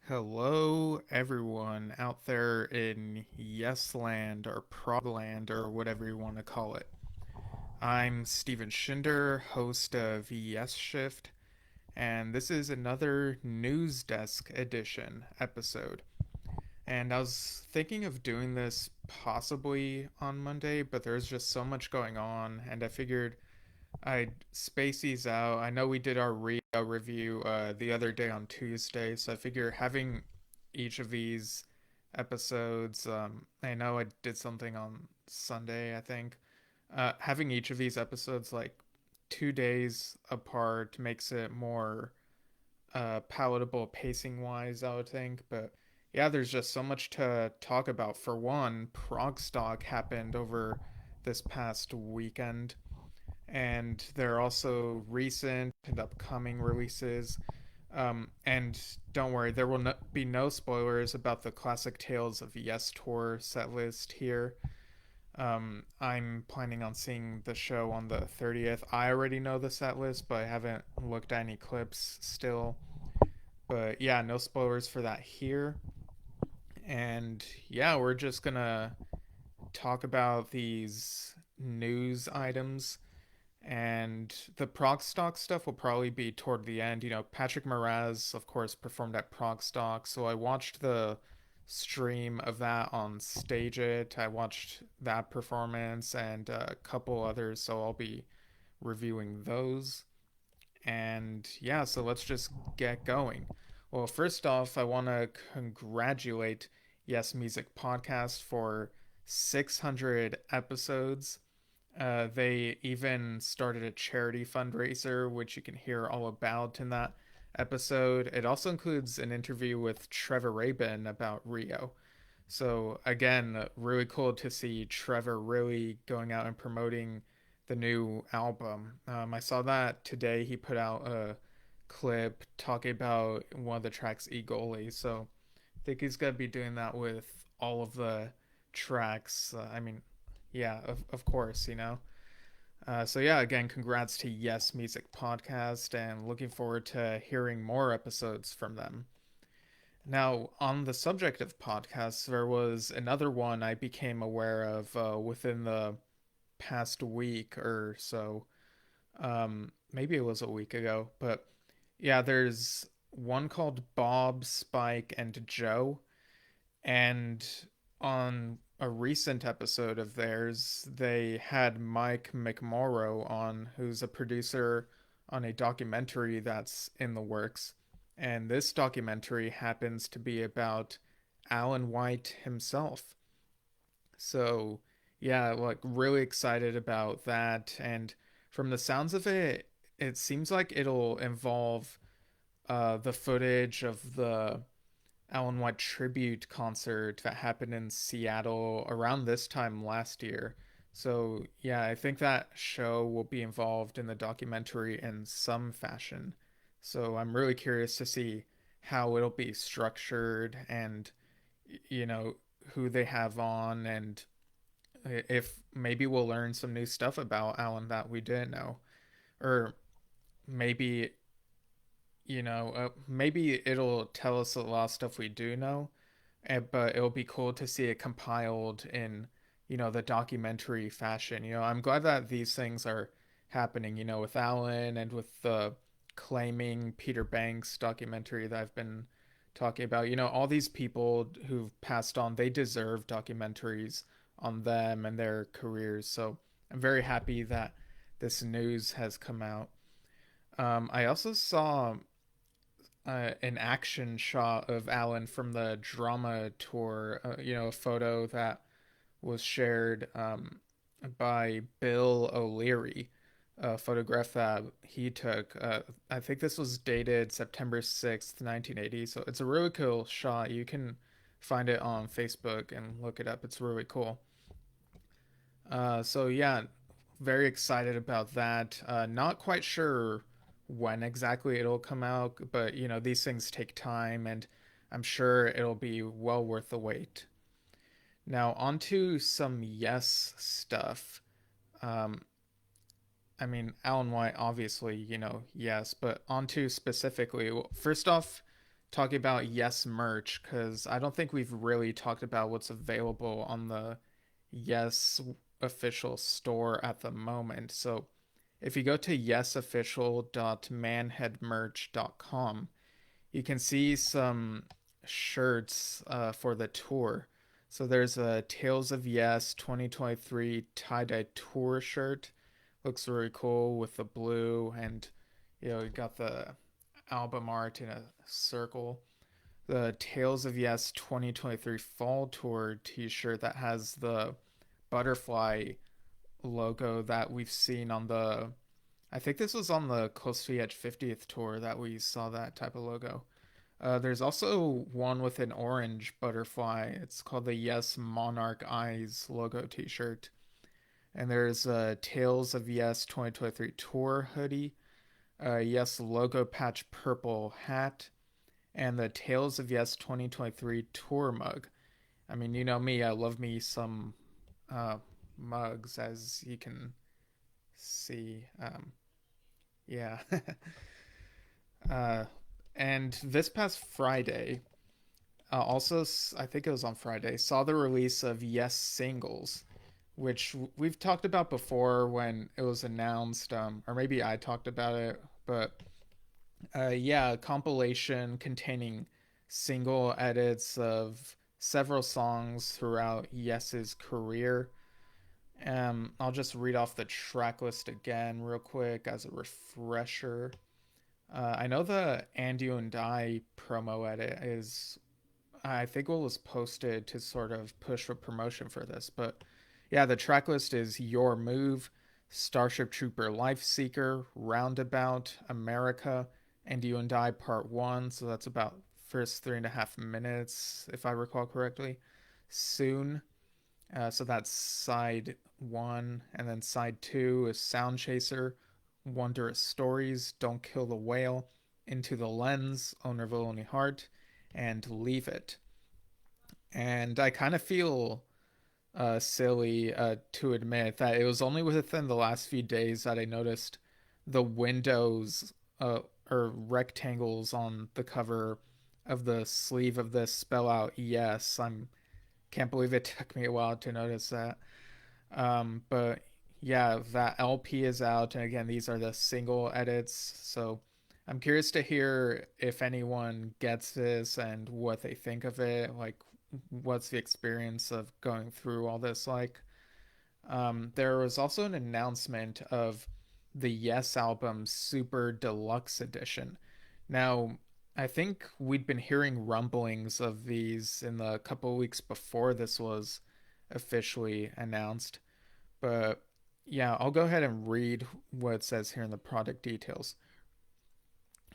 Hello, everyone out there in Yesland or Progland or whatever you want to call it. I'm Steven Schinder, host of Yesshift, and this is another News Desk edition episode. And I was thinking of doing this possibly on Monday, but there's just so much going on, and I figured I'd space these out. I know we did our Rio review the other day on Tuesday, so I figure having each of these episodes, I know I did something on Sunday, I think. Having each of these episodes like 2 days apart makes it more palatable pacing wise, I would think. But yeah, there's just so much to talk about. For one, ProgStock happened over this past weekend, and there are also recent and upcoming releases. And don't worry, there will be no spoilers about the classic Tales of Yes tour set list here. I'm planning on seeing the show on the 30th. I already know the set list, but I haven't looked at any clips still. But yeah, no spoilers for that here. And yeah, we're just gonna talk about these news items, and the ProgStock stuff will probably be toward the end. Patrick Moraz, of course, performed at ProgStock, so I watched the stream of that on Stage It. I watched that performance and a couple others, so I'll be reviewing those. And yeah, so let's just get going. Well, first off, I want to congratulate Yes Music Podcast for 600 episodes. They even started a charity fundraiser, which you can hear all about in that episode. It also includes an interview with Trevor Rabin about Rio. So, again, really cool to see Trevor really going out and promoting the new album. I saw that today he put out a clip talking about one of the tracks, Egoli. So, I think he's going to be doing that with all of the tracks. Yeah, of course, you know. So yeah, again, congrats to Yes Music Podcast, and looking forward to hearing more episodes from them. Now, on the subject of podcasts, there was another one I became aware of within the past week or so. Maybe it was a week ago, but yeah, there's one called Bob, Spike, and Joe, and on a recent episode of theirs, they had Mike McMorrow on, who's a producer on a documentary that's in the works. And this documentary happens to be about Alan White himself. So, yeah, like really excited about that. And from the sounds of it, it seems like it'll involve the footage of the Alan White tribute concert that happened in Seattle around this time last year. So, yeah, I think that show will be involved in the documentary in some fashion. So, I'm really curious to see how it'll be structured, and, you know, who they have on, and if maybe we'll learn some new stuff about Alan that we didn't know. Or maybe maybe it'll tell us a lot of stuff we do know, but it'll be cool to see it compiled in, the documentary fashion. I'm glad that these things are happening, with Alan and with the Claiming Peter Banks documentary that I've been talking about. All these people who've passed on, they deserve documentaries on them and their careers. So I'm very happy that this news has come out. I also saw an action shot of Alan from the drama tour. A photo that was shared by Bill O'Leary, a photograph that he took. I think this was dated September 6th, 1980. So it's a really cool shot. You can find it on Facebook and look it up. It's really cool. So yeah, very excited about that. Not quite sure when exactly it'll come out, but these things take time, and I'm sure it'll be well worth the wait. Now, on to some Yes stuff. Um, Alan White, obviously, yes, but on to specifically, well, first off, talking about Yes merch because I don't think we've really talked about what's available on the Yes official store at the moment. So if you go to yesofficial.manheadmerch.com, you can see some shirts for the tour. So there's a Tales of Yes 2023 tie-dye tour shirt. Looks really cool with the blue and you got the album art in a circle. The Tales of Yes 2023 Fall Tour t-shirt that has the butterfly logo that we've seen on the I think this was on the Close to the Edge 50th tour that we saw that type of logo. There's also one with an orange butterfly. It's called the Yes Monarch Eyes logo t-shirt. And there's a Tales of Yes 2023 tour hoodie, Yes logo patch purple hat, and the Tales of Yes 2023 tour mug. I mean, you know me, I love me some uh, mugs, as you can see. Yeah. uh, and this past Friday, also, I think it was on Friday, saw the release of Yessingles, which we've talked about before when it was announced, or maybe I talked about it, but yeah, a compilation containing single edits of several songs throughout Yes's career. I'll just read off the track list again real quick as a refresher. I know the And You and I promo edit is, I think, what was posted to sort of push for promotion for this, but yeah, the track list is Your Move, Starship Trooper Life Seeker, Roundabout, America, and You and I Part 1. So that's about first 3.5 minutes, if I recall correctly. Soon. So that's side one. And then side two is Sound Chaser, Wondrous Stories, Don't Kill the Whale, Into the Lens, Owner of a Lonely Heart, and Leave It. And I kind of feel silly to admit that it was only within the last few days that I noticed the windows or rectangles on the cover of the sleeve of this spell out yes. I'm can't believe it took me a while to notice that. But yeah, that LP is out, and again, these are the single edits. So I'm curious to hear if anyone gets this and what they think of it. Like, what's the experience of going through all this like? There was also an announcement of the Yes album Super Deluxe Edition. Now, I think we'd been hearing rumblings of these in the couple of weeks before this was officially announced. But yeah, I'll go ahead and read what it says here in the product details.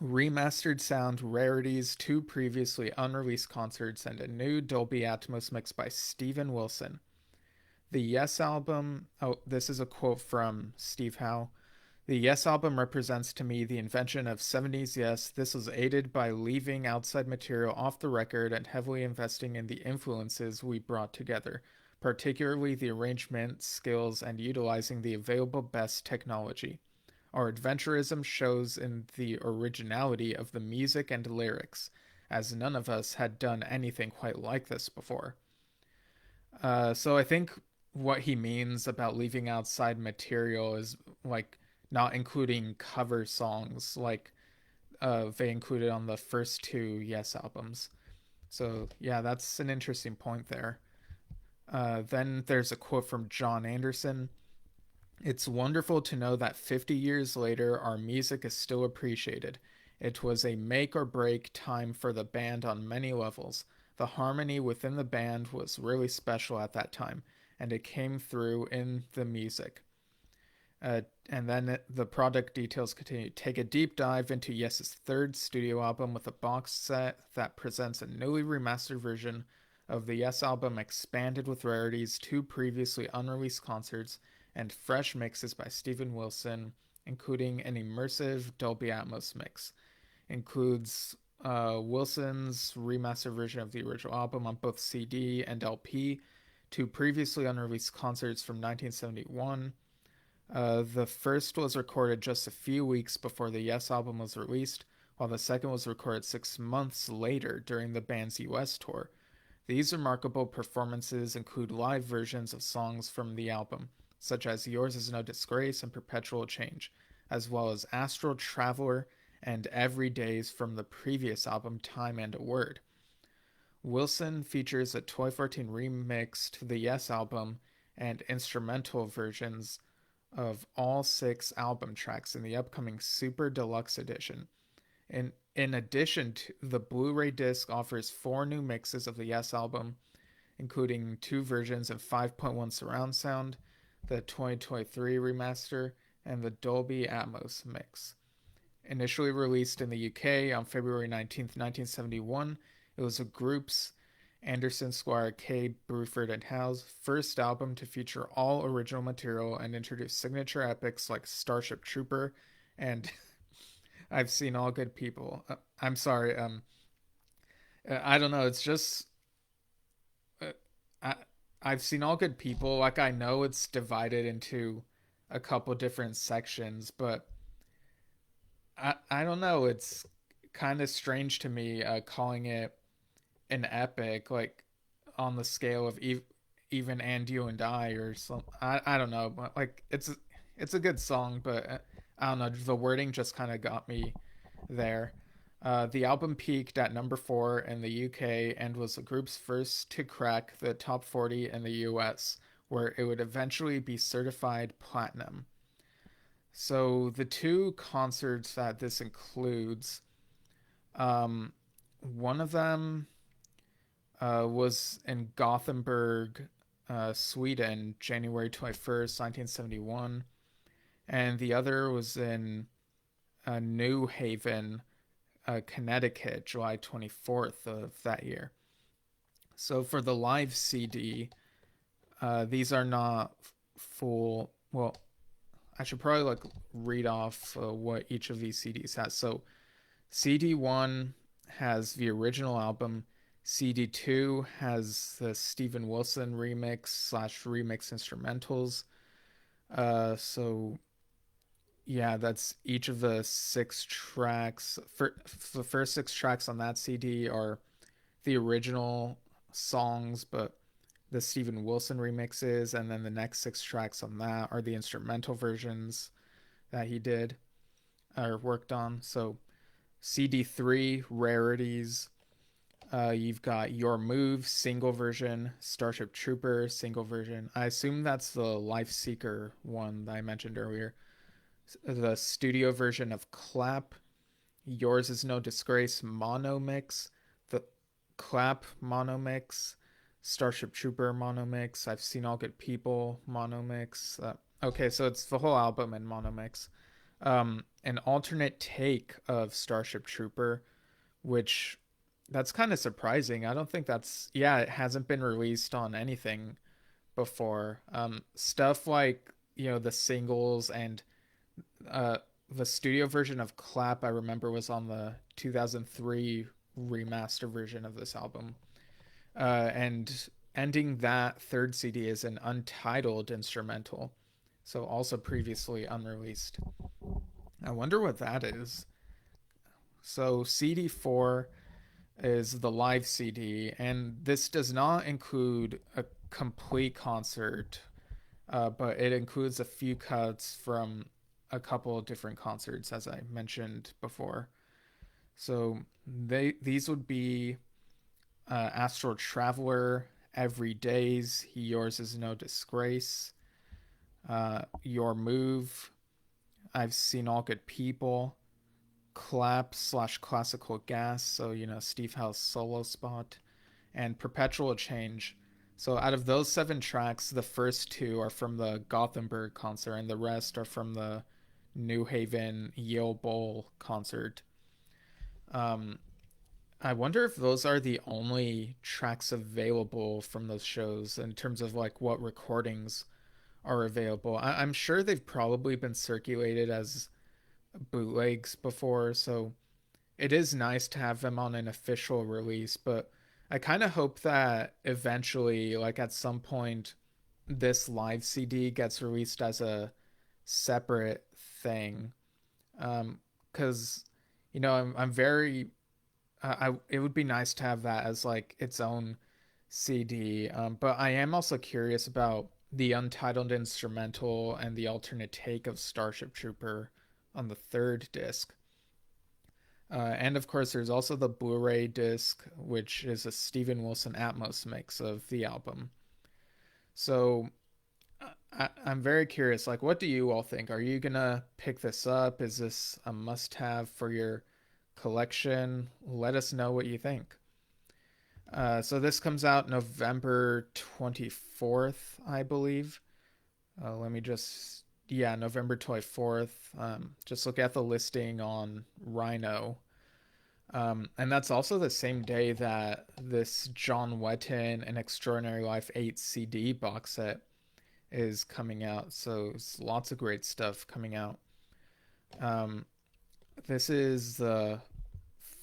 Remastered sound, rarities, two previously unreleased concerts, and a new Dolby Atmos mix by Steven Wilson. The Yes album, oh, this is a quote from Steve Howe. The Yes album represents to me the invention of 70s Yes. This was aided by leaving outside material off the record and heavily investing in the influences we brought together, particularly the arrangement skills and utilizing the available best technology. Our adventurism shows in the originality of the music and lyrics, as none of us had done anything quite like this before. So I think what he means about leaving outside material is like not including cover songs like they included on the first two Yes albums. So yeah, that's an interesting point there. Then there's a quote from John Anderson. It's wonderful to know that 50 years later, our music is still appreciated. It was a make or break time for the band on many levels. The harmony within the band was really special at that time, and it came through in the music. And then the product details continue. Take a deep dive into Yes's third studio album with a box set that presents a newly remastered version of the Yes album expanded with rarities, two previously unreleased concerts, and fresh mixes by Steven Wilson, including an immersive Dolby Atmos mix. Includes Wilson's remastered version of the original album on both CD and LP, two previously unreleased concerts from 1971. The first was recorded just a few weeks before the Yes album was released, while the second was recorded 6 months later during the band's US tour. These remarkable performances include live versions of songs from the album, such as Yours Is No Disgrace and Perpetual Change, as well as Astral Traveler and Every Days from the previous album Time and a Word. Wilson features a Toy 14 remix to the Yes album and instrumental versions of all 6 album tracks in the upcoming Super Deluxe edition. In addition, to the Blu-ray disc offers 4 new mixes of the Yes album, including 2 versions of 5.1 surround sound, the 2023 remaster, and the Dolby Atmos mix. Initially released in the UK on February 19th, 1971, it was the group's Anderson, Squire, K, Bruford, and Howe's first album to feature all original material and introduce signature epics like Starship Trooper and I've Seen All Good People. I'm sorry. I don't know. It's just uh, I I've seen All Good People. Like I know it's divided into a couple different sections, but I don't know. It's kind of strange to me calling it an epic, like on the scale of even And You and I or some. I don't know. But like it's a good song, but I don't know. The wording just kind of got me there. The album peaked at number 4 in the UK and was the group's first to crack the top 40 in the US, where it would eventually be certified platinum. So the 2 concerts that this includes, um, one of them was in Gothenburg, Sweden, January 21st, 1971, and the other was in New Haven, Connecticut, July 24th of that year. So for the live CD, these are not full. Well, I should probably like read off what each of these CDs has. So CD1 has the original album. CD2 has the Steven Wilson remix slash remix instrumentals. So yeah, that's each of the 6 tracks. For the first 6 tracks on that CD are the original songs, but the Steven Wilson remixes, and then the next 6 tracks on that are the instrumental versions that he did or worked on. So CD3 rarities. You've got Your Move single version, Starship Trooper single version. I assume that's the Life Seeker one that I mentioned earlier. The studio version of Clap, Yours Is No Disgrace mono mix, the Clap mono mix, Starship Trooper mono mix, I've Seen All Good People mono mix. Okay, so it's the whole album in mono mix. An alternate take of Starship Trooper, which that's kind of surprising. I don't think yeah, it hasn't been released on anything before. Stuff like, the singles and uh, the studio version of Clap, I remember, was on the 2003 remaster version of this album. And ending that third CD is an untitled instrumental, so also previously unreleased. I wonder what that is. So CD4 is the live CD, and this does not include a complete concert, but it includes a few cuts from a couple of different concerts, as I mentioned before. So these would be Astral Traveler, Every Days, Yours Is No Disgrace, Your Move, I've Seen All Good People, Clap slash Classical Gas, so Steve Howe's solo spot, and Perpetual Change. So out of those 7 tracks, the first 2 are from the Gothenburg concert, and the rest are from the New Haven Yale Bowl concert. I wonder if those are the only tracks available from those shows in terms of like what recordings are available. I'm sure they've probably been circulated as bootlegs before, so it is nice to have them on an official release, but I kind of hope that eventually, like at some point, this live CD gets released as a separate thing. Because I'm very it would be nice to have that as like its own CD. But I am also curious about the untitled instrumental and the alternate take of Starship Trooper on the third disc. And of course, there's also the Blu ray disc, which is a Steven Wilson Atmos mix of the album. So I'm very curious. Like, what do you all think? Are you gonna pick this up? Is this a must have for your collection? Let us know what you think. So this comes out November 24th, I believe. Let me just, yeah, November 24th. Just look at the listing on Rhino. And that's also the same day that this John Wetton An Extraordinary Life 8 CD box set is coming out. So it's lots of great stuff coming out. Um, this is the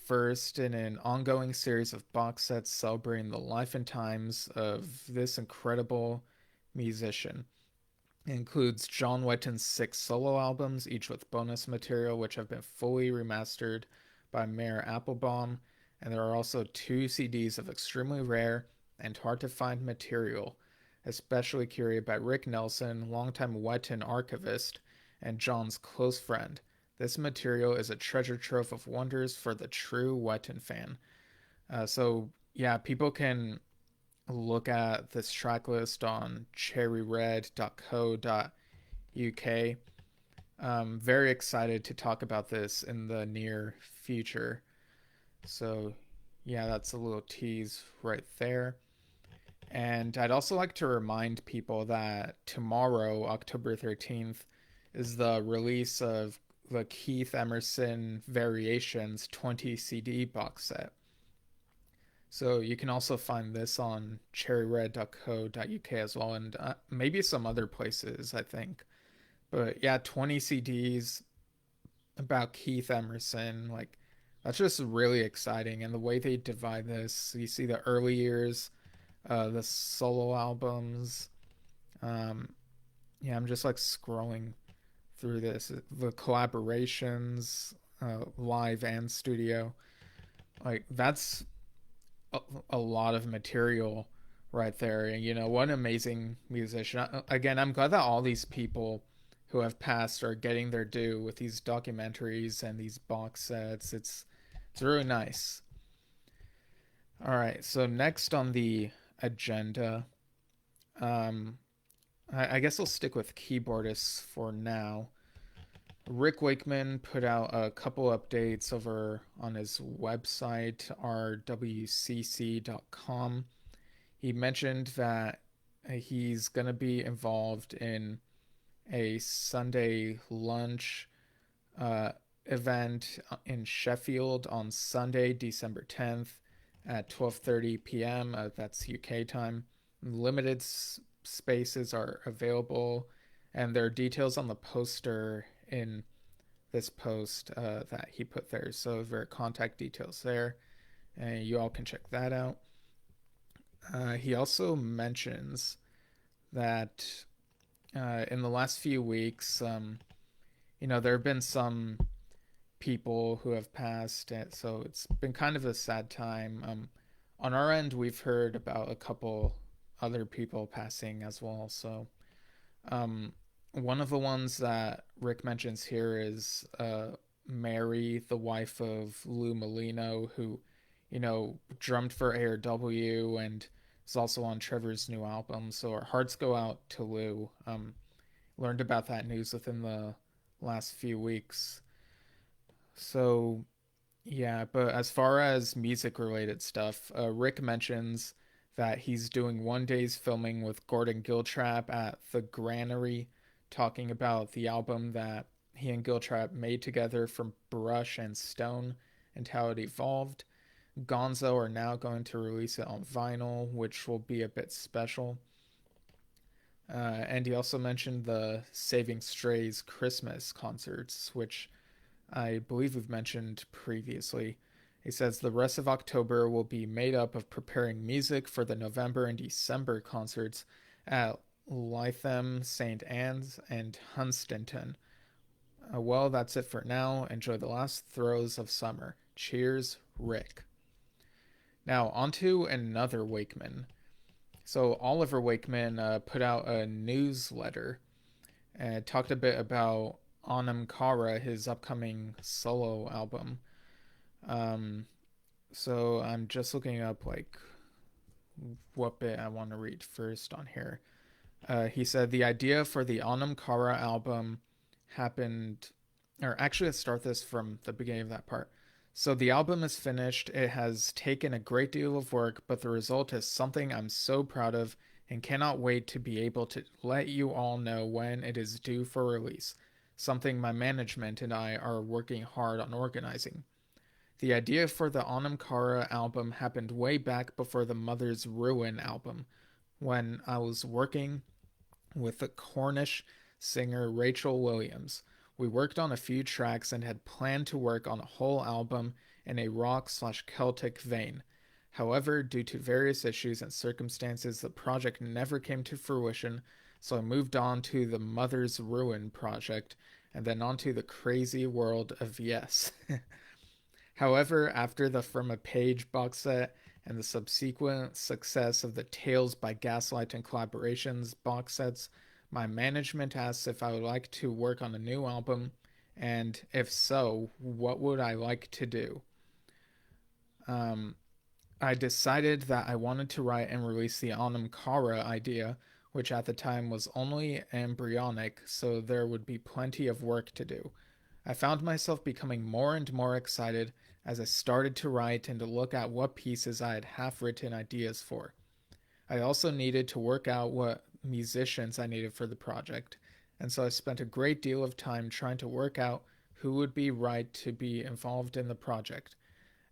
first in an ongoing series of box sets celebrating the life and times of this incredible musician. It includes John Wetton's 6 solo albums, each with bonus material, which have been fully remastered by Mayor Applebaum, and there are also 2 CDs of extremely rare and hard to find material, especially curated by Rick Nelson, longtime Wetton archivist and John's close friend. This material is a treasure trove of wonders for the true Wetton fan. So, yeah, people can look at this track list on cherryred.co.uk. Very excited to talk about this in the near future. So, yeah, that's a little tease right there. And I'd also like to remind people that tomorrow, October 13th, is the release of the Keith Emerson Variations 20 CD box set. So you can also find this on cherryred.co.uk as well, and maybe some other places, I think. But yeah, 20 CDs about Keith Emerson, like that's just really exciting. And the way they divide this, you see the early years, the solo albums. Um, yeah, I'm just like scrolling through this, the collaborations, live and studio. Like that's a lot of material right there. And what an amazing musician. Again, I'm glad that all these people who have passed are getting their due with these documentaries and these box sets. It's really nice. All right, so next on the agenda, um, I guess I'll stick with keyboardists for now. Rick Wakeman put out a couple updates over on his website, rwcc.com. He mentioned that he's going to be involved in a Sunday lunch uh, event in Sheffield on Sunday, December 10th at 12:30 p.m. That's UK time. Limited spaces are available, and there are details on the poster in this post that he put there. So there are contact details there, and you all can check that out. He also mentions that in the last few weeks, there have been some people who have passed, so it's been kind of a sad time. On our end, we've heard about a couple other people passing as well. So, one of the ones that Rick mentions here is Mary, the wife of Lou Molino, who, drummed for ARW and is also on Trevor's new album. So our hearts go out to Lou. Learned about that news within the last few weeks. So yeah, but as far as music related stuff, Rick mentions that he's doing 1 day's filming with Gordon Giltrap at the Granary, talking about the album that he and Giltrap made together from Brush and Stone and how it evolved. Gonzo are now going to release it on vinyl, which will be a bit special. And he also mentioned the Saving Strays Christmas concerts, which I believe we've mentioned previously. He says the rest of October will be made up of preparing music for the November and December concerts at Lytham, St. Anne's, and Hunstanton. Well, that's it for now. Enjoy the last throes of summer. Cheers, Rick. Now, on to another Wakeman. So, Oliver Wakeman put out a newsletter and talked a bit about Anam Kara, his upcoming solo album. Um, so, I'm just looking up like what bit I want to read first on here. He said the idea for the Anam Kara album happened, or actually, let's start this from the beginning of that part. So the album is finished. It has taken a great deal of work, but the result is something I'm so proud of and cannot wait to be able to let you all know when it is due for release. Something my management and I are working hard on organizing. The idea for the Anam Kara album happened way back before the Mother's Ruin album, when I was working with the Cornish singer Rachel Williams. We worked on a few tracks and had planned to work on a whole album in a rock/Celtic vein. However, due to various issues and circumstances, the project never came to fruition, so I moved on to the Mother's Ruin project and then on to the crazy world of Yes. However, after the From a Page box set and the subsequent success of the Tales by Gaslight and Collaborations box sets, my management asked if I would like to work on a new album, and if so, what would I like to do? Um, I decided that I wanted to write and release the Anam Kara idea, which at the time was only embryonic, so there would be plenty of work to do. I found myself becoming more and more excited as I started to write and to look at what pieces I had half written ideas for. I also needed to work out what musicians I needed for the project, and so I spent a great deal of time trying to work out who would be right to be involved in the project.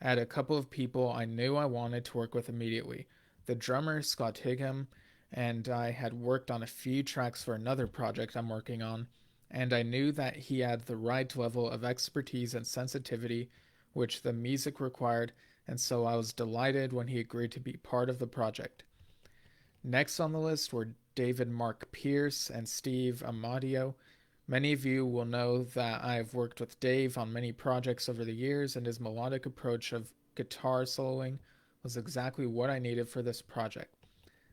I had a couple of people I knew I wanted to work with immediately. The drummer, Scott Higham, and I had worked on a few tracks for another project I'm working on, and I knew that he had the right level of expertise and sensitivity which the music required, and so I was delighted when he agreed to be part of the project. Next on the list were David Mark Pierce and Steve Amadio. Many of you will know that I've worked with Dave on many projects over the years, and his melodic approach of guitar soloing was exactly what I needed for this project.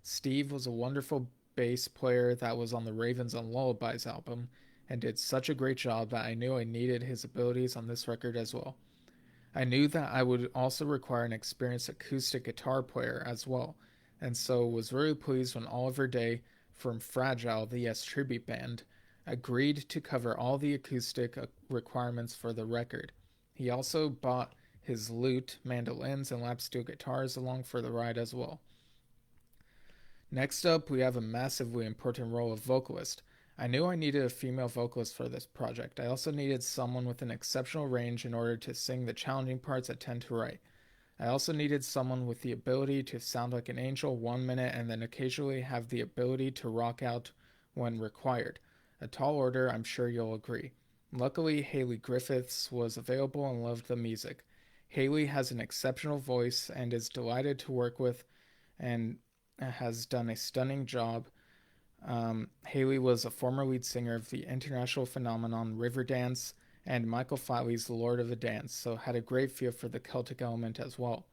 Steve was a wonderful bass player that was on the Ravens and Lullabies album, and did such a great job that I knew I needed his abilities on this record as well. I knew that I would also require an experienced acoustic guitar player as well, and so was really pleased when Oliver Day from Fragile, the Yes tribute band, agreed to cover all the acoustic requirements for the record. He also bought his lute, mandolins, and lap steel guitars along for the ride as well. Next up, we have a massively important role of vocalist. I knew I needed a female vocalist for this project. I also needed someone with an exceptional range in order to sing the challenging parts I tend to write. I also needed someone with the ability to sound like an angel 1 minute and then occasionally have the ability to rock out when required. A tall order, I'm sure you'll agree. Luckily, Haley Griffiths was available and loved the music. Haley has an exceptional voice and is delighted to work with and has done a stunning job. Haley was a former lead singer of the international phenomenon Riverdance and Michael Flatley's Lord of the Dance, so had a great feel for the Celtic element as well.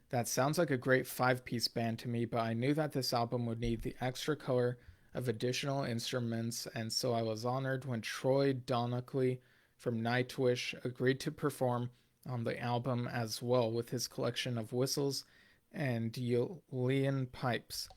That sounds like a great 5-piece band to me, but I knew that this album would need the extra color of additional instruments, and so I was honored when Troy Donockley from Nightwish agreed to perform on the album as well with his collection of whistles and Uilleann pipes.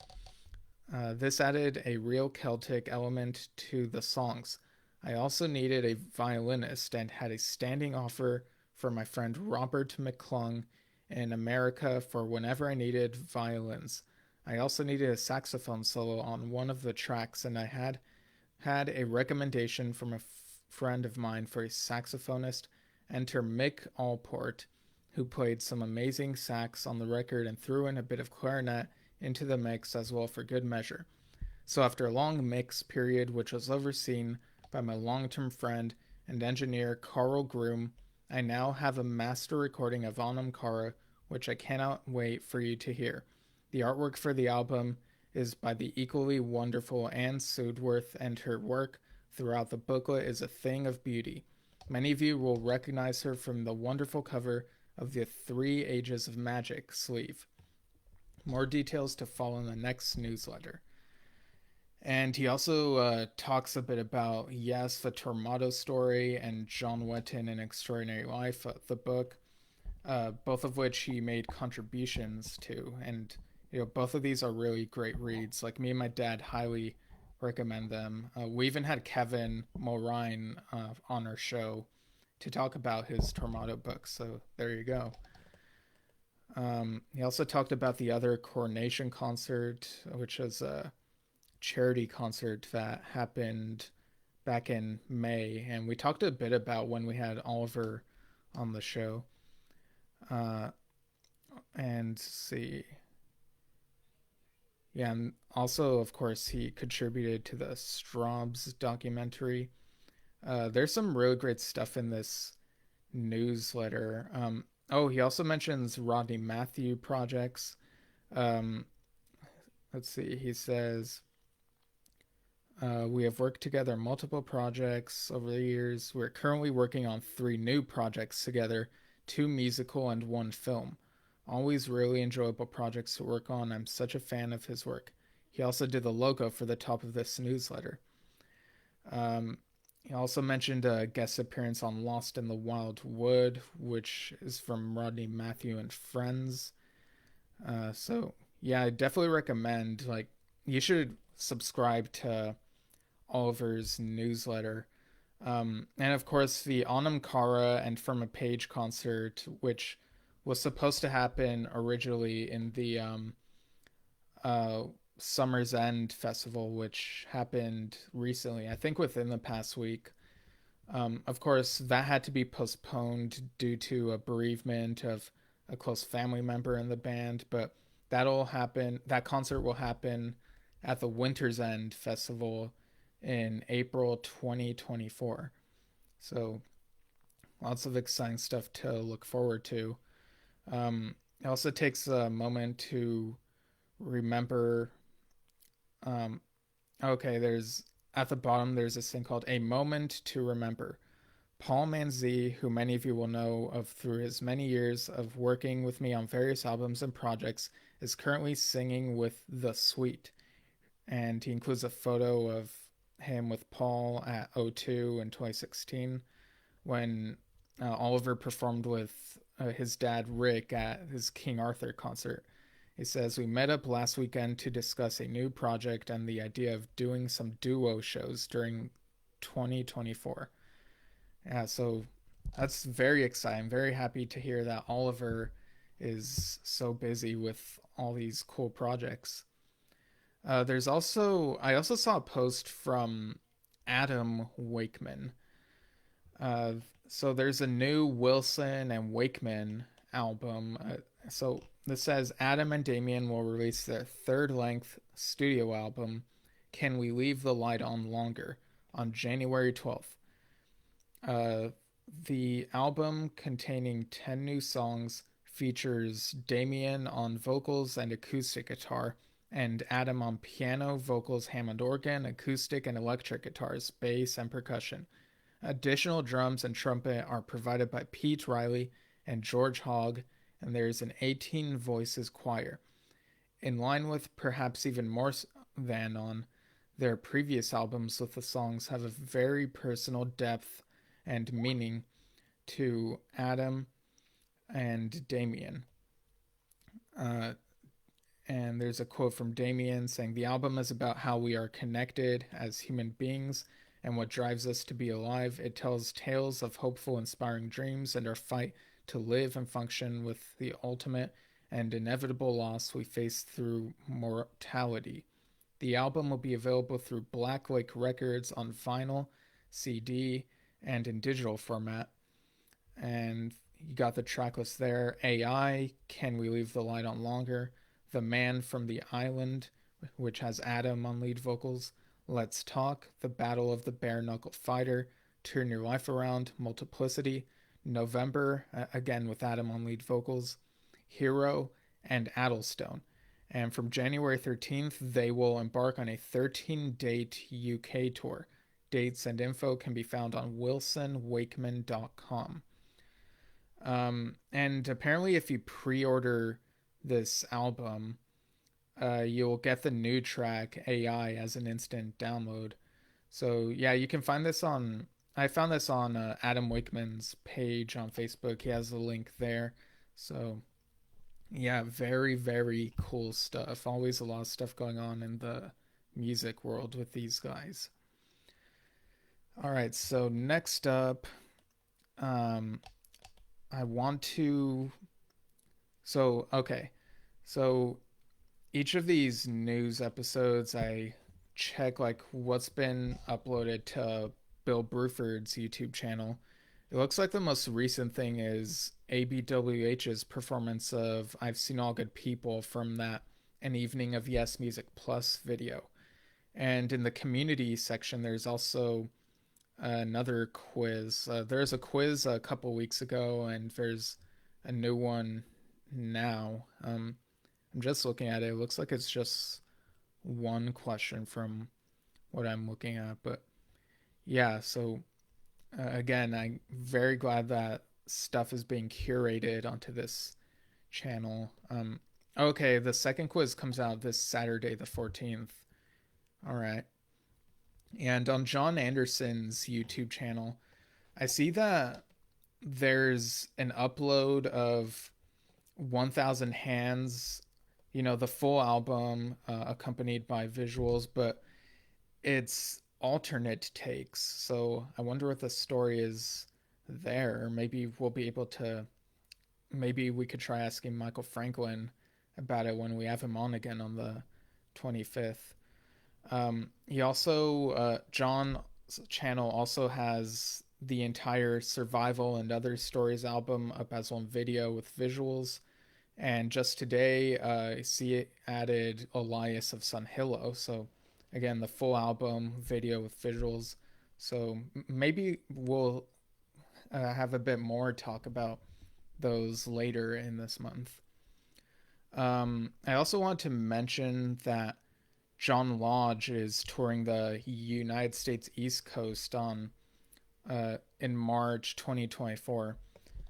This added a real Celtic element to the songs. I also needed a violinist and had a standing offer for my friend Robert McClung in America for whenever I needed violins. I also needed a saxophone solo on one of the tracks, and I had a recommendation from a friend of mine for a saxophonist. Enter Mick Allport, who played some amazing sax on the record and threw in a bit of clarinet into the mix as well for good measure. So after a long mix period, which was overseen by my long-term friend and engineer Carl Groom, I now have a master recording of Anam Kara, which I cannot wait for you to hear. The artwork for the album is by the equally wonderful Anne Sudworth, and her work throughout the booklet is a thing of beauty. Many of you will recognize her from the wonderful cover of the Three Ages of Magic sleeve. More details to follow in the next newsletter. And he also talks a bit about, yes, the Tormato story and John Wetton, An Extraordinary Life, the book, both of which he made contributions to. And, both of these are really great reads. Like, me and my dad highly recommend them. We even had Kevin Morine on our show to talk about his Tormato book. So there you go. He also talked about the other Coronation concert, which was a charity concert that happened back in May. And we talked a bit about when we had Oliver on the show. And see. Yeah, and also, of course, he contributed to the Straubs documentary. There's some really great stuff in this newsletter. He also mentions Rodney Matthew projects. Um, let's see. He says, we have worked together on multiple projects over the years. We're currently working on 3 new projects together, 2 musical and 1 film. Always really enjoyable projects to work on. I'm such a fan of his work. He also did the logo for the top of this newsletter. He also mentioned a guest appearance on Lost in the Wild Wood, which is from Rodney Matthew and Friends. So yeah, I definitely recommend, like, you should subscribe to Oliver's newsletter. And of course, the Anam Cara and From a Page concert, which was supposed to happen originally in the Summer's End Festival, which happened recently, I think within the past week. Of course, that had to be postponed due to a bereavement of a close family member in the band, but that'll happen. That concert will happen at the Winter's End Festival in April 2024. So lots of exciting stuff to look forward to. It also takes a moment to remember. There's at the bottom, there's this thing called A Moment to Remember. Paul Manzi, who many of you will know of through his many years of working with me on various albums and projects, is currently singing with The Sweet. And he includes a photo of him with Paul at O2 in 2016 when Oliver performed with his dad Rick at his King Arthur concert. He says, we met up last weekend to discuss a new project and the idea of doing some duo shows during 2024. Yeah, so that's very exciting. I'm very happy to hear that Oliver is so busy with all these cool projects. I also saw a post from Adam Wakeman. So there's a new Wilson and Wakeman album. So this says Adam and Damien will release their 3rd-length studio album, Can We Leave the Light On Longer, on January 12th. The album, containing 10 new songs, features Damien on vocals and acoustic guitar, and Adam on piano, vocals, Hammond organ, acoustic and electric guitars, bass, and percussion. Additional drums and trumpet are provided by Pete Riley and George Hogg, and there is an 18 voices choir. In line with perhaps even more than on their previous albums, with the songs have a very personal depth and meaning to Adam and Damien. And there's a quote from Damien saying, the album is about how we are connected as human beings and what drives us to be alive. It tells tales of hopeful, inspiring dreams and our fight to live and function with the ultimate and inevitable loss we face through mortality. The album will be available through Black Lake Records on vinyl, CD, and in digital format. And you got the track list there. AI, Can We Leave the Light On Longer, The Man from the Island, which has Adam on lead vocals, Let's Talk, The Battle of the Bare Knuckle Fighter, Turn Your Life Around, Multiplicity, November, again with Adam on lead vocals, Hero, and Addlestone. And from January 13th, they will embark on a 13-date UK tour. dates, and info can be found on wilsonwakeman.com. And apparently, if you pre-order this album, you'll get the new track AI as an instant download. So yeah, you can find this on. I found this on Adam Wakeman's page on Facebook. He has a link there. So yeah, very very cool stuff. Always a lot of stuff going on in the music world with these guys. All right, so next up, um, I want to. So okay, so each of these news episodes, I check like what's been uploaded to Bill Bruford's YouTube channel. It looks like the most recent thing is ABWH's performance of I've Seen All Good People from that An Evening of Yes Music Plus video. And in the community section, there's also another quiz. There's a quiz a couple weeks ago, and there's a new one now. I'm just looking at it. It looks like it's just one question from what I'm looking at. But yeah, so again, I'm very glad that stuff is being curated onto this channel. Okay, the second quiz comes out this Saturday, the 14th. All right. And on John Anderson's YouTube channel, I see that there's an upload of 1000 Hands, the full album accompanied by visuals, but it's alternate takes. So I wonder what the story is there. Maybe we'll be able to, maybe we could try asking Michael Franklin about it when we have him on again on the 25th. He also, John's channel also has the entire Survival and Other Stories album up as one video with visuals. And just today, I see it added Elias of Sunhillow. So again, the full album video with visuals. So maybe we'll have a bit more talk about those later in this month. I also want to mention that John Lodge is touring the United States East Coast on in March 2024.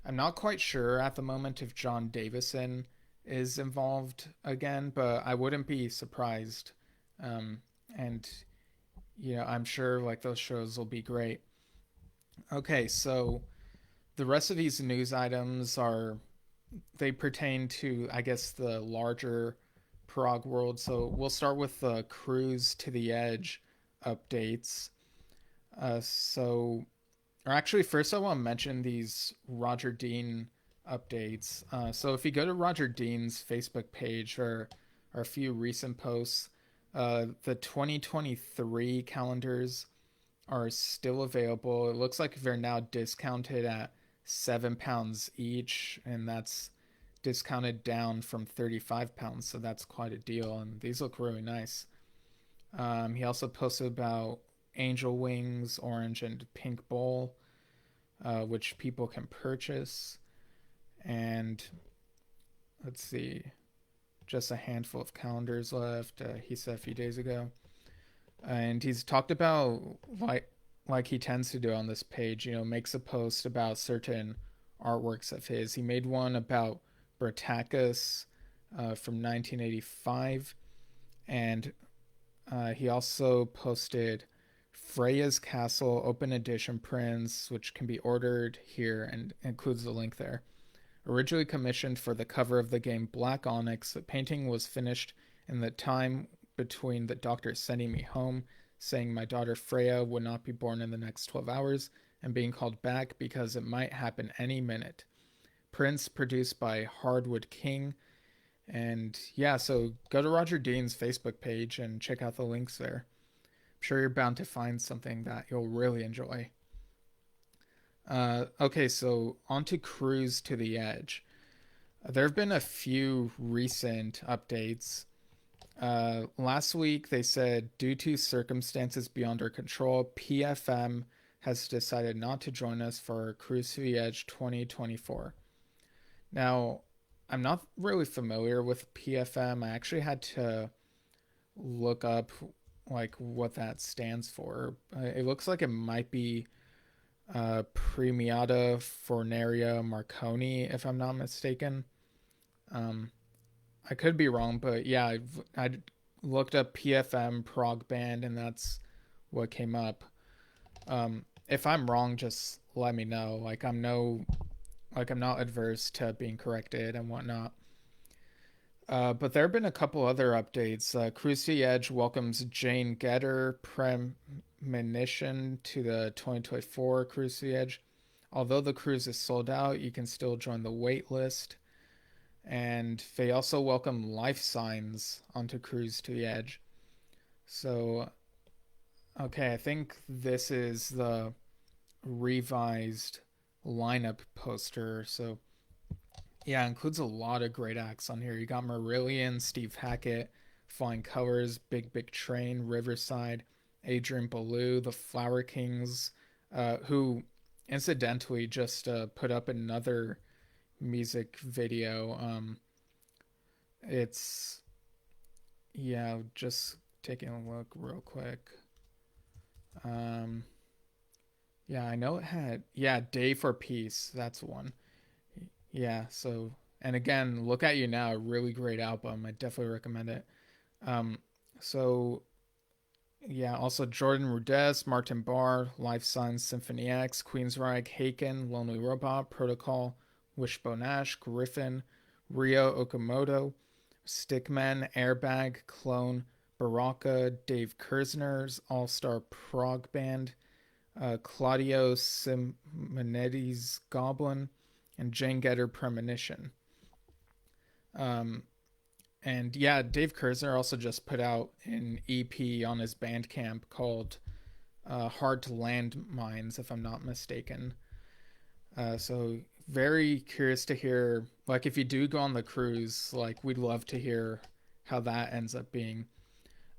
I'm not quite sure at the moment if John Davison is involved again, but I wouldn't be surprised. And I'm sure like those shows will be great. Okay, so the rest of these news items they pertain to, I guess, the larger prog world. So we'll start with the Cruise to the Edge updates. Or actually, first I want to mention these Roger Dean updates. So if you go to Roger Dean's Facebook page or a few recent posts, the 2023 calendars are still available. It looks like they're now discounted at £7 each, and that's discounted down from £35, so that's quite a deal, and these look really nice. He also posted about Angel Wings, Orange, and Pink Bowl, which people can purchase. And let's see, just a handful of calendars left, he said a few days ago. And he's talked about, like he tends to do on this page, makes a post about certain artworks of his. He made one about Bertacus from 1985, and he also posted Freya's Castle Open Edition prints, which can be ordered here, and includes the link there. Originally commissioned for the cover of the game Black Onyx, the painting was finished in the time between the doctor sending me home, saying my daughter Freya would not be born in the next 12 hours, and being called back because it might happen any minute. Prints produced by Hardwood King. And yeah, so go to Roger Dean's Facebook page and check out the links there. I'm sure you're bound to find something that you'll really enjoy. Okay, so on to Cruise to the Edge. There have been a few recent updates. Last week they said, due to circumstances beyond our control, PFM has decided not to join us for Cruise to the Edge 2024. Now, I'm not really familiar with PFM. I actually had to look up like what that stands for. It looks like it might be Premiata Fornaria Marconi, if I'm not mistaken. Um, I could be wrong, but yeah, I looked up PFM prog band, and that's what came up. If I'm wrong, just let me know. Like I'm not adverse to being corrected and whatnot. But there have been a couple other updates. Cruise to the Edge welcomes Jane Getter premonition to the 2024 Cruise to the Edge. Although the cruise is sold out, you can still join the wait list. And they also welcome life signs onto Cruise to the Edge. So, okay, I think this is the revised lineup poster. So, yeah, it includes a lot of great acts on here. You got Marillion, Steve Hackett, Flying Colors, Big Big Train, Riverside, Adrian Belew, the Flower Kings, who incidentally just put up another music video. It's yeah, just taking a look real quick. Um, yeah, I know it had Day for Peace. That's one. Yeah, so and again, Look at You Now, really great album. I definitely recommend it. Um, so yeah, also Jordan Rudess, Martin Barr, Life Sons, Symphony X, Queensryche, Haken, Lonely Robot, Protocol, Wishbone Ash, Griffin, Rio Okamoto, Stickman, Airbag, Clone, Baraka, Dave Kersner's All Star Prog Band, Claudio Simonetti Goblin, and Jane Getter Premonition. Um, and yeah, Dave Kersner also just put out an EP on his Bandcamp called Hard to Land Mines, if I'm not mistaken. So very curious to hear, like, if you do go on the cruise, like, we'd love to hear how that ends up being.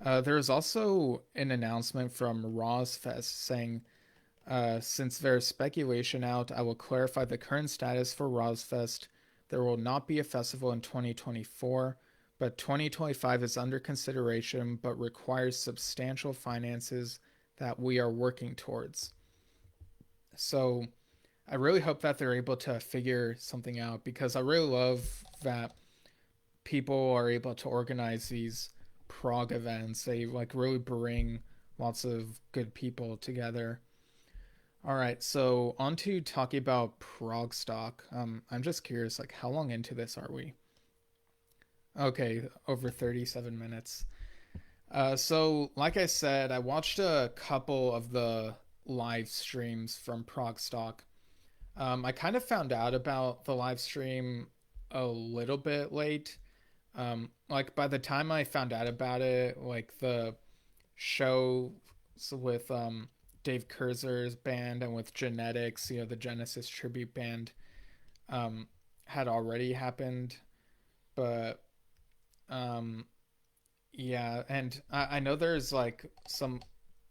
There's also an announcement from RoSFest saying, since there's speculation out, I will clarify the current status for RoSFest. There will not be a festival in 2024, but 2025 is under consideration but requires substantial finances that we are working towards. So I really hope that they're able to figure something out because I really love that people are able to organize these prog events. They like really bring lots of good people together. All right, so on to talking about ProgStock. I'm just curious, like, how long into this are we? Okay, over 37 minutes. So like I said, I watched a couple of the live streams from ProgStock. I kind of found out about the live stream a little bit late. Like by the time I found out about it, like the show with Dave Kurzer's band and with Genetics, the Genesis tribute band, had already happened. But um, yeah, and I know there's like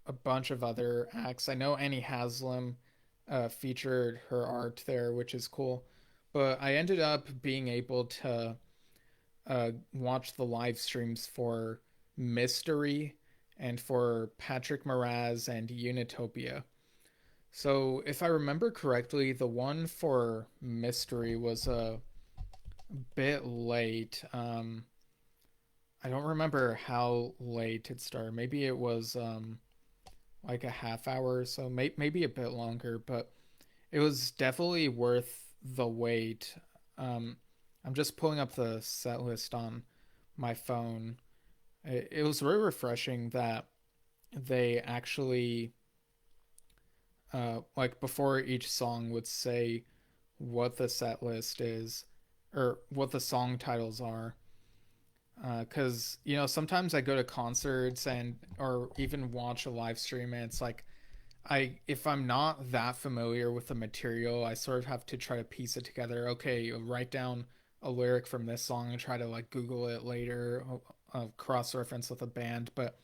a bunch of other acts. I know Annie Haslam featured her art there, which is cool. But I ended up being able to watch the live streams for Mystery and for Patrick Moraz and Unitopia. So if I remember correctly, the one for Mystery was a bit late. I don't remember how late it started. Maybe it was like a half hour or so, maybe a bit longer, but it was definitely worth the wait. Um, I'm just pulling up the set list on my phone. It was very refreshing that they actually, like before each song would say what the set list is or what the song titles are. Because sometimes I go to concerts and or even watch a live stream and it's like if I'm not that familiar with the material, I sort of have to try to piece it together. Okay, write down a lyric from this song and try to like Google it later, cross reference with a band. But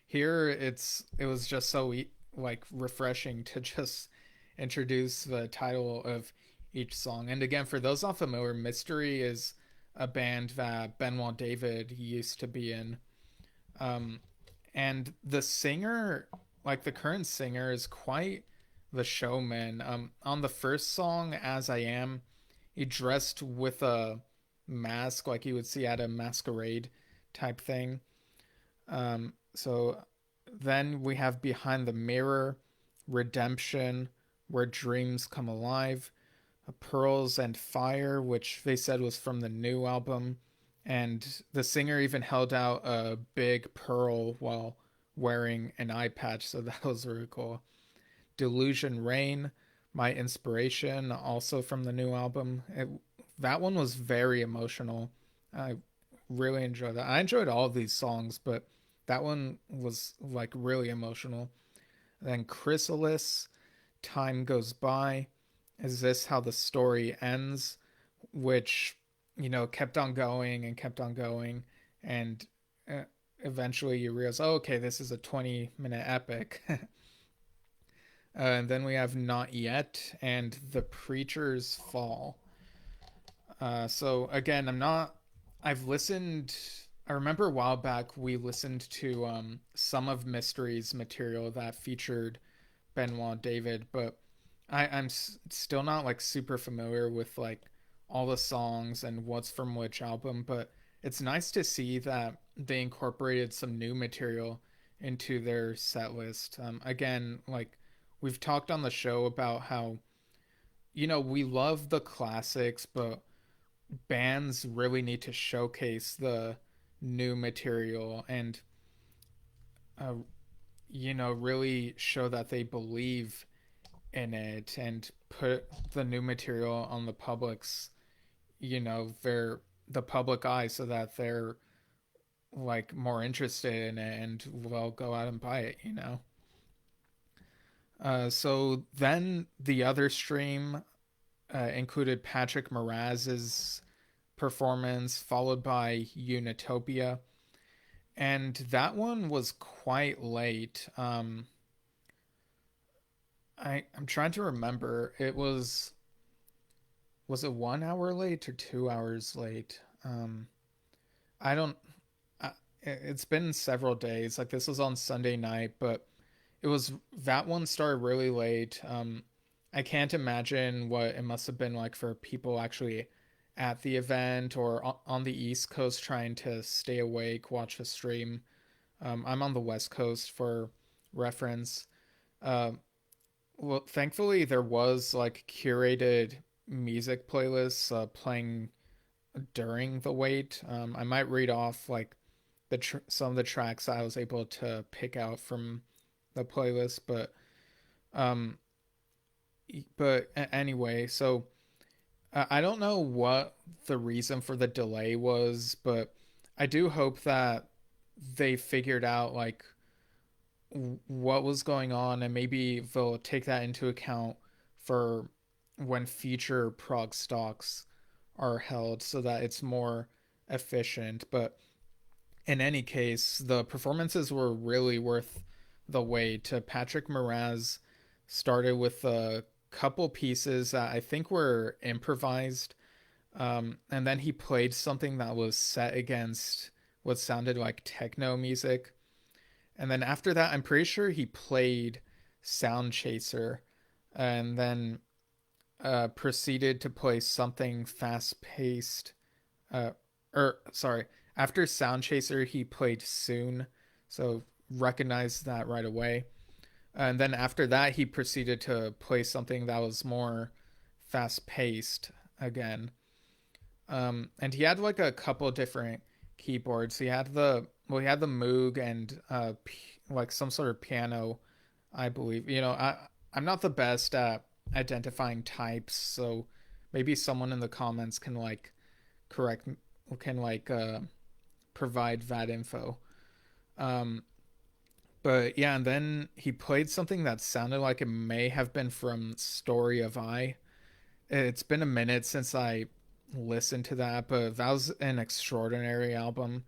here it was just so like refreshing to just introduce the title of each song. And again, for those not familiar, Mystery is a band that Benoit David used to be in. Um, And the singer, like the current singer, is quite the showman. On the first song, As I Am, he dressed with a mask like you would see at a masquerade type thing. So then we have Behind the Mirror, Redemption, Where Dreams Come Alive, Pearls and Fire, which they said was from the new album. And the singer even held out a big pearl while wearing an eye patch, so that was really cool. Delusion Rain, My Inspiration, also from the new album. That one was very emotional. I really enjoyed that. I enjoyed all of these songs, but that one was like really emotional. Then Chrysalis, Time Goes By, Is This How the Story Ends? Which, kept on going and kept on going. And uh, eventually you realize, oh, okay, this is a 20-minute epic. And then we have Not Yet and The Preacher's Fall. So again, I've listened. I remember a while back we listened to some of Mystery's material that featured Benoit David, but I'm still not like super familiar with like all the songs and what's from which album. But it's nice to see that they incorporated some new material into their set list. Again, like we've talked on the show about how we love the classics, but bands really need to showcase the new material and uh, really show that they believe in it and put the new material on the public's their the public eye so that they're like more interested in it and will go out and buy it. So then the other stream included Patrick Moraz's performance, followed by Unitopia. And that one was quite late. I'm trying to remember. Was it 1 hour late or 2 hours late? I don't. It's been several days. Like this was on Sunday night, but it was that one started really late. I can't imagine what it must have been like for people actually at the event or on the East Coast trying to stay awake, watch the stream. I'm on the West Coast for reference. Uh, well, thankfully there was like curated music playlists playing during the wait. I might read off like some of the tracks I was able to pick out from the playlist, um, but anyway, so I don't know what the reason for the delay was, but I do hope that they figured out like what was going on and maybe they'll take that into account for when future prog stocks are held so that it's more efficient. But in any case, the performances were really worth the wait. Patrick Moraz started with a couple pieces that I think were improvised, and then he played something that was set against what sounded like techno music. And then after that, I'm pretty sure he played Sound Chaser and then proceeded to play something fast paced. Uh, sorry, after Sound Chaser, he played Soon. So recognized that right away. And then after that, he proceeded to play something that was more fast paced again. And he had like a couple different keyboards. He had the Moog and like some sort of piano, I believe. I'm not the best at identifying types, so maybe someone in the comments can like correct can like provide that info. Um, but yeah, and then he played something that sounded like it may have been from Story of I. It's been a minute since I listened to that, but that was an extraordinary album.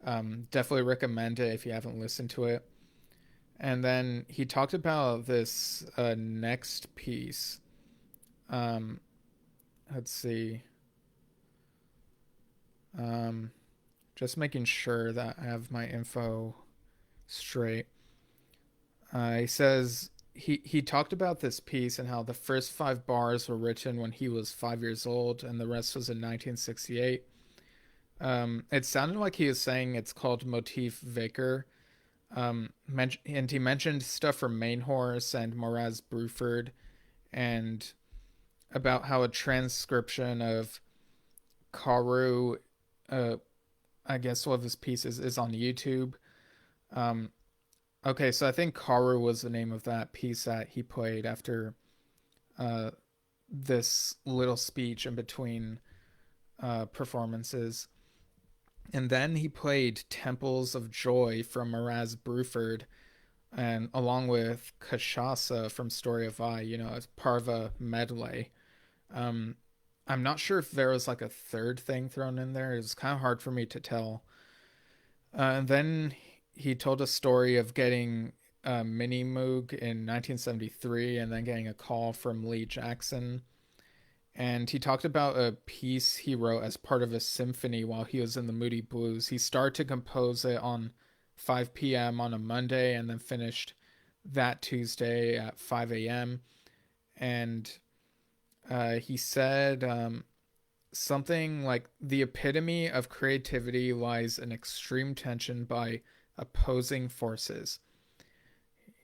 Definitely recommend it if you haven't listened to it. And then he talked about this next piece. Um, let's see. Um, just making sure that I have my info straight. He says he talked about this piece and how the first five bars were written when he was 5 years old, and the rest was in 1968. It sounded like he was saying it's called Motif Vicar. And he mentioned stuff from Main Horse and Moraz Bruford, and about how a transcription of Karu, uh, I guess one of his pieces, is on YouTube. Um, okay, so I think Karu was the name of that piece that he played after uh, this little speech in between performances. And then he played Temples of Joy from Moraz Bruford, and along with Kashasa from Story of I, as part of a medley. Um, I'm not sure if there was like a third thing thrown in there. It was kind of hard for me to tell. And then he told a story of getting a Mini Moog in 1973 and then getting a call from Lee Jackson. And he talked about a piece he wrote as part of a symphony while he was in the Moody Blues. He started to compose it on 5 p.m. on a Monday and then finished that Tuesday at 5 a.m. And he said something like the epitome of creativity lies in extreme tension by opposing forces.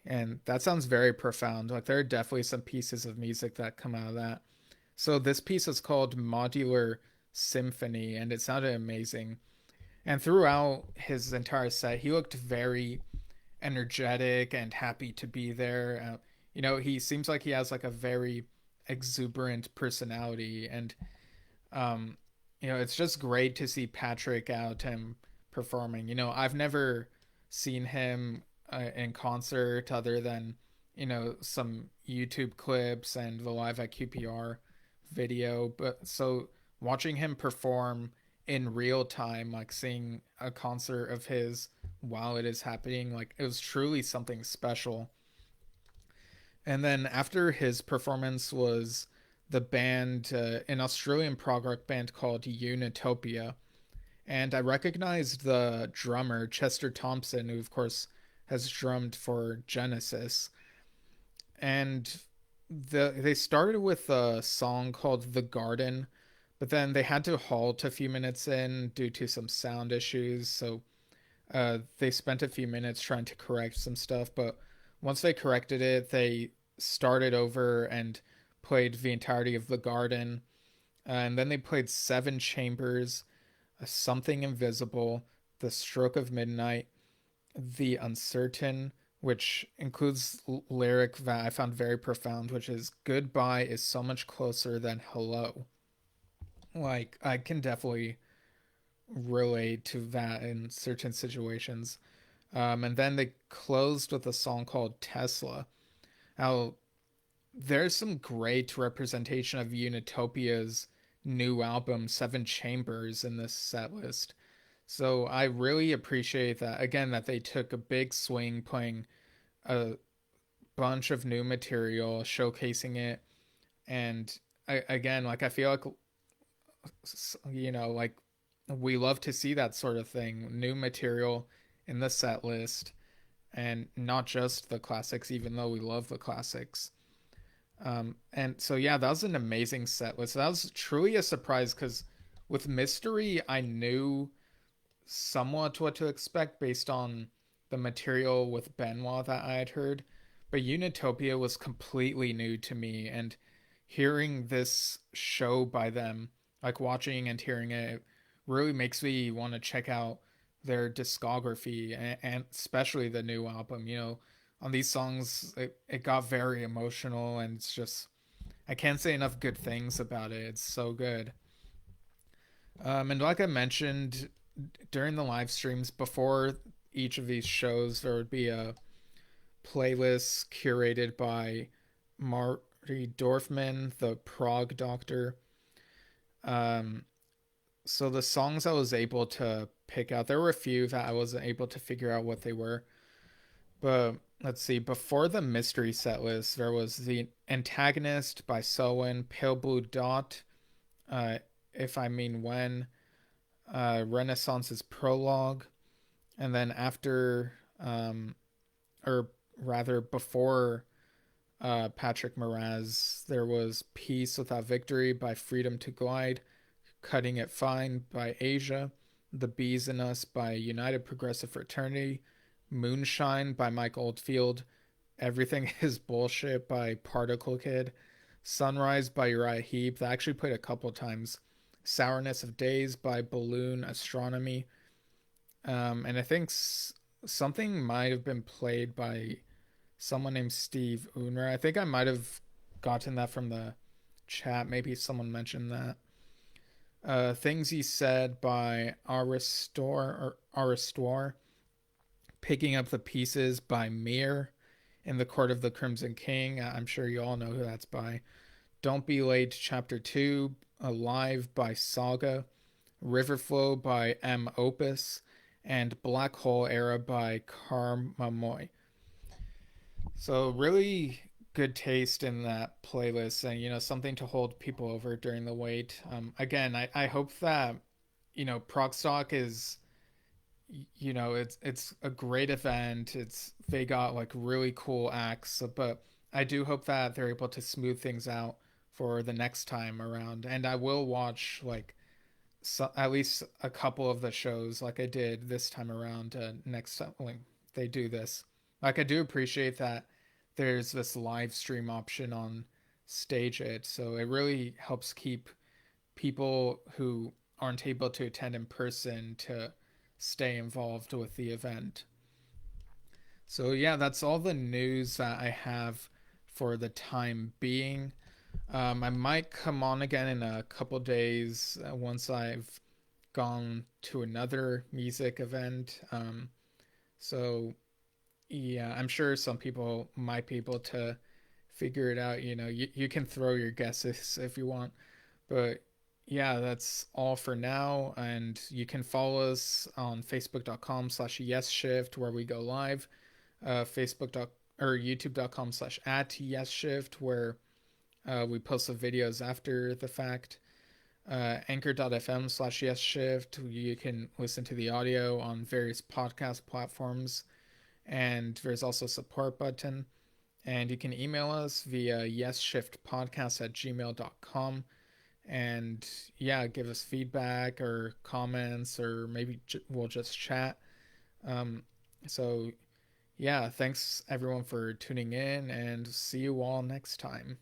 And that sounds very profound. Like there are definitely some pieces of music that come out of that. So this piece is called Modular Symphony, and it sounded amazing. And throughout his entire set, he looked very energetic and happy to be there. He seems like he has like a very exuberant personality, and it's just great to see Patrick out and performing. I've never seen him in concert other than some YouTube clips and the Live at QPR video, but so watching him perform in real time, like seeing a concert of his while it is happening, like it was truly something special. And then after his performance was the band, an Australian prog rock band called Unitopia. And I recognized the drummer, Chester Thompson, who, of course, has drummed for Genesis. And they started with a song called The Garden, but then they had to halt a few minutes in due to some sound issues. So they spent a few minutes trying to correct some stuff. But once they corrected it, they started over and played the entirety of The Garden. And then they played Seven Chambers, Something Invisible, The Stroke of Midnight, The Uncertain, which includes lyric that I found very profound, which is goodbye is so much closer than hello. Like, I can definitely relate to that in certain situations. And then they closed with a song called Tesla. Now, there's some great representation of Unitopia's new album, Seven Chambers, in this set list. So I really appreciate that, again, that they took a big swing playing a bunch of new material, showcasing it. And again, like, I feel like, like we love to see that sort of thing, new material in the set list, and not just the classics, even though we love the classics. And so, yeah, that was an amazing set list. That was truly a surprise because with Mystery, I knew somewhat what to expect based on the material with Benoit that I had heard. But Unitopia was completely new to me, and hearing this show by them, like watching and hearing it, really makes me want to check out their discography and especially the new album. On these songs, it got very emotional, and it's just, I can't say enough good things about it. It's so good. And like I mentioned during the live streams before each of these shows, there would be a playlist curated by Marty Dorfman, the prog doctor. Um, so the songs I was able to pick out, there were a few that I wasn't able to figure out what they were. But let's see, before the mystery set list, there was The Antagonist by Selwyn, Pale Blue Dot, uh, If I Mean When, Renaissance's Prologue, and then after um, or rather before Patrick Moraz, there was Peace Without Victory by Freedom to Glide, Cutting It Fine by Asia, The Bees in Us by United Progressive Fraternity, Moonshine by Mike Oldfield, Everything Is Bullshit by Particle Kid, Sunrise by Uriah Heep, that I actually played a couple times, Sourness of Days by Balloon Astronomy, and I think something might have been played by someone named Steve Unner. I think I might have gotten that from the chat. Maybe someone mentioned that. Things He Said by Aristor, Picking Up the Pieces by Mir, In the Court of the Crimson King. I'm sure you all know who that's by. Don't Be Late, Chapter 2, Alive by Saga, Riverflow by M. Opus, and Black Hole Era by Karmamoy. So really good taste in that playlist, and something to hold people over during the wait. Again, I hope that ProgStock is it's a great event. They got like really cool acts, but I do hope that they're able to smooth things out for the next time around. And I will watch like at least a couple of the shows like I did this time around. Next time like they do this, like I do appreciate that there's this live stream option on Stage It, so it really helps keep people who aren't able to attend in person to stay involved with the event. So yeah, that's all the news that I have for the time being. I might come on again in a couple days once I've gone to another music event. So yeah, I'm sure some people might be able to figure it out. You can throw your guesses if you want. But yeah, that's all for now. And you can follow us on facebook.com/Yesshift where we go live, Facebook. Or youtube.com/at Yesshift where we post the videos after the fact. Anchor.fm/Yesshift. You can listen to the audio on various podcast platforms. And there's also a support button. And you can email us via yesshiftpodcast@gmail.com. And yeah, give us feedback or comments, or maybe we'll just chat. Um, so yeah, thanks everyone for tuning in, and see you all next time.